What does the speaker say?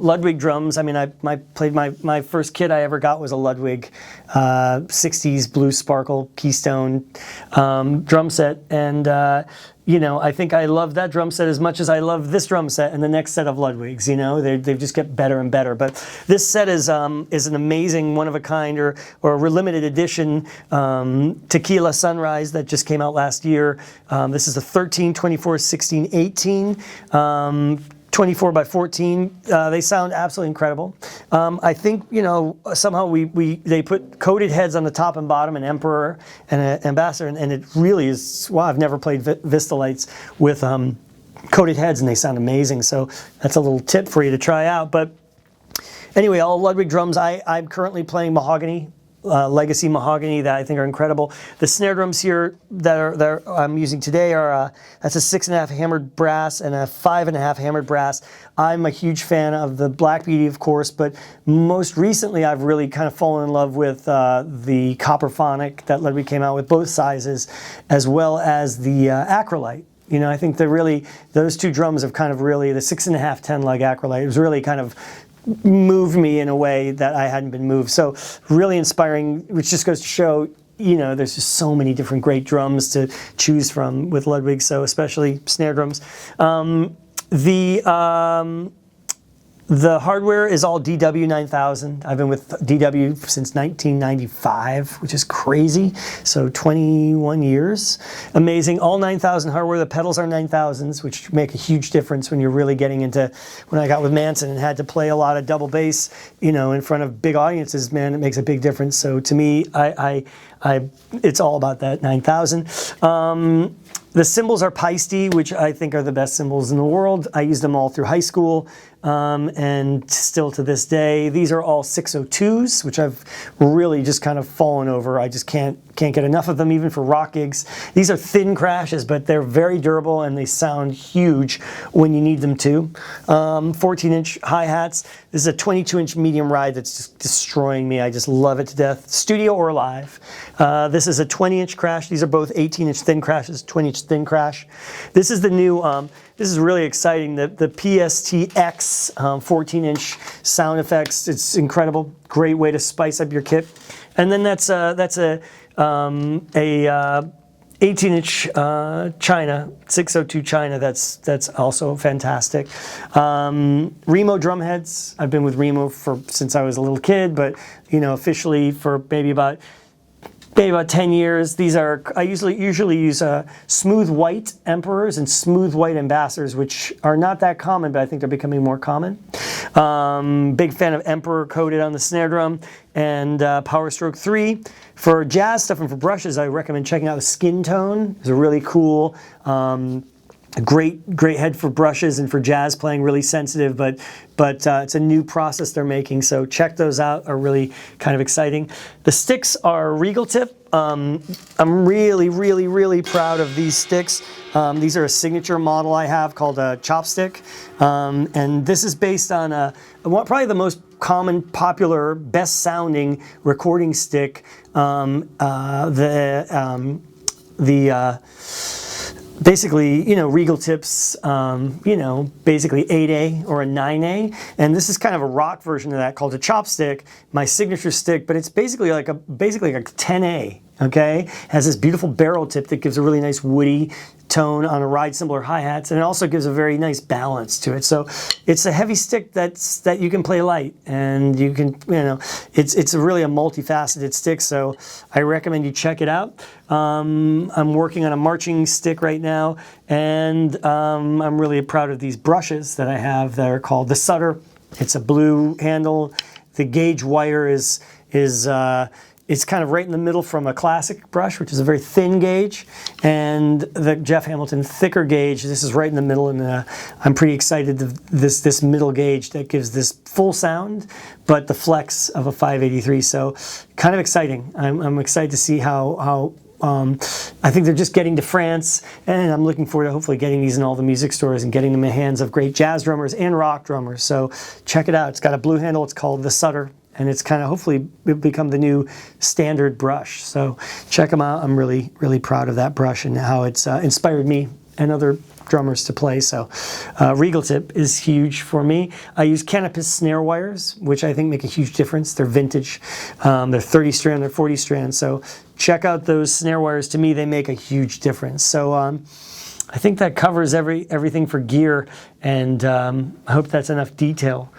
Ludwig drums. I mean, I played my first kit I ever got was a Ludwig 60s Blue Sparkle Keystone drum set, and you know, I think I love that drum set as much as I love this drum set and the next set of Ludwigs. You know, they just get better and better. But this set is an amazing, one of a kind or a limited edition Tequila Sunrise that just came out last year. This is a 13, 24, 16, 18. 24 by 14. They sound absolutely incredible. I think, you know, somehow they put coated heads on the top and bottom, an Emperor and an Ambassador, and it really is, wow, I've never played Vistalites with coated heads, and they sound amazing. So that's a little tip for you to try out. But anyway, all Ludwig drums, I'm currently playing mahogany. Legacy mahogany that I think are incredible. The snare drums here that I'm using today are that's a 6.5 hammered brass and a 5.5 hammered brass. I'm a huge fan of the Black Beauty, of course, but most recently I've really kind of fallen in love with the Copperphonic that Ludwig came out with, both sizes, as well as the Acrolite. You know, I think those two drums have kind of really, the 6.5 10 lug Acrolite, it was really kind of moved me in a way that I hadn't been moved. So really inspiring, which just goes to show, you know, there's just so many different great drums to choose from with Ludwig, so especially snare drums. The hardware is all DW 9000. I've been with DW since 1995, which is crazy. So 21 years. Amazing. All 9000 hardware. The pedals are 9000s, which make a huge difference when you're really getting into, when I got with Manson and had to play a lot of double bass, you know, in front of big audiences, man, it makes a big difference. So to me, it's all about that 9000. The cymbals are Paiste, which I think are the best cymbals in the world. I used them all through high school and still to this day. These are all 602s, which I've really just kind of fallen over. I just can't get enough of them, even for rock gigs. These are thin crashes, but they're very durable and they sound huge when you need them to. 14-inch hi-hats. This is a 22-inch medium ride that's just destroying me. I just love it to death, studio or live. This is a 20-inch crash. These are both 18-inch thin crashes, 20-inch thin crash. This is the new, this is really exciting, the PSTX 14-inch sound effects. It's incredible, great way to spice up your kit. And then that's a 18-inch China, 602 China, that's also fantastic. Remo drum heads, I've been with Remo since I was a little kid, but you know, officially for maybe about 10 years. These are, I usually use smooth white Emperors and smooth white Ambassadors, which are not that common, but I think they're becoming more common. Big fan of Emperor coated on the snare drum, and Power Stroke 3. For jazz stuff and for brushes, I recommend checking out the Skin Tone. It's a really cool, great head for brushes and for jazz playing, really sensitive, but it's a new process they're making, so check those out, are really kind of exciting. The sticks are Regal Tip. I'm really proud of these sticks. These are a signature model I have called a Chopstick, and this is based on probably the most common, popular, best sounding recording stick, basically, you know, Regal Tips, you know, basically 8A or a 9A, and this is kind of a rock version of that called a Chopstick, my signature stick, but it's basically like a 10A. Okay, has this beautiful barrel tip that gives a really nice woody tone on a ride cymbal or hi-hats, and it also gives a very nice balance to it. So it's a heavy stick that you can play light, and you can, you know, it's really a multifaceted stick, so I recommend you check it out. I'm working on a marching stick right now, and I'm really proud of these brushes that I have that are called the Sutter. It's a blue handle. The gauge wire is it's kind of right in the middle from a classic brush, which is a very thin gauge, and the Jeff Hamilton thicker gauge. This is right in the middle, and I'm pretty excited this middle gauge that gives this full sound, but the flex of a 583. So kind of exciting. I'm excited to see how I think they're just getting to France, and I'm looking forward to hopefully getting these in all the music stores and getting them in the hands of great jazz drummers and rock drummers. So check it out. It's got a blue handle. It's called the Sutter, and it's kind of hopefully become the new standard brush. So check them out. I'm really proud of that brush and how it's inspired me and other drummers to play. So Regal tip is huge for me. I use Canopus snare wires, which I think make a huge difference. They're vintage. They're 30 strand, they're 40 strand. So check out those snare wires. To me, they make a huge difference. So I think that covers everything for gear, and I hope that's enough detail